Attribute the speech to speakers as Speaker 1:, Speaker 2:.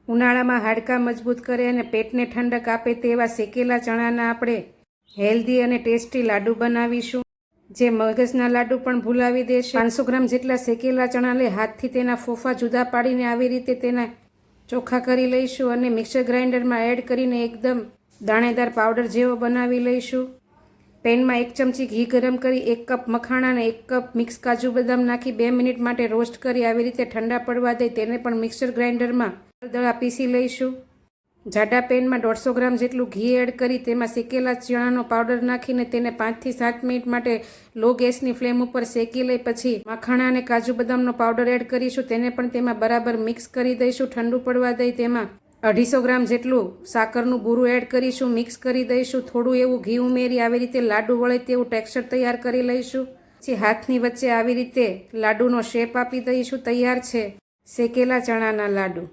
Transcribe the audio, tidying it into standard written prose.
Speaker 1: ઉનાળામાં હાડકાં મજબૂત કરે અને પેટને ઠંડક આપે તેવા શેકેલા ચણાના આપણે હેલ્ધી અને ટેસ્ટી લાડુ બનાવીશું, જે મગજના લાડુ પણ ભૂલાવી દેશે। 500 ગ્રામ જેટલા શેકેલા ચણા લઈ હાથથી તેના ફોફા જુદા પાડીને આવી રીતે તેના ચોખ્ખા કરી લઈશું અને મિક્સર ગ્રાઇન્ડરમાં એડ કરીને એકદમ દાણેદાર પાવડર જેવો બનાવી લઈશું। પેનમાં 1 ચમચી ઘી ગરમ કરી 1 કપ મખાણા અને 1 કપ મિક્સ કાજુ બદામ નાખી 2 મિનિટ માટે રોસ્ટ કરી આવી રીતે ઠંડા પડવા દઈ તેને પણ મિક્સર ગ્રાઇન્ડરમાં દળદળા પીસી લઈશું। જાડા પેનમાં 150 ગ્રામ જેટલું ઘી એડ કરી તેમાં શેકેલા ચણાનો પાવડર નાખીને તેને 5 થી 7 મિનિટ માટે લો ગેસની ફ્લેમ ઉપર શેકી લઈ પછી મખાણા અને કાજુ બદામનો પાવડર એડ કરીશું, તેને પણ તેમાં બરાબર મિક્સ કરી દઈશું। ઠંડુ પડવા દઈ તેમાં 250 ગ્રામ જેટલું સાકરનું બૂરું એડ કરીશું, મિક્સ કરી દઈશું। થોડું એવું ઘી ઉમેરી આવી રીતે લાડુ વળે તેવું ટેક્સચર તૈયાર કરી લઈશું। પછી હાથની વચ્ચે આવી રીતે લાડુનો શેપ આપી દઈશું। તૈયાર છે શેકેલા ચણાના લાડુ।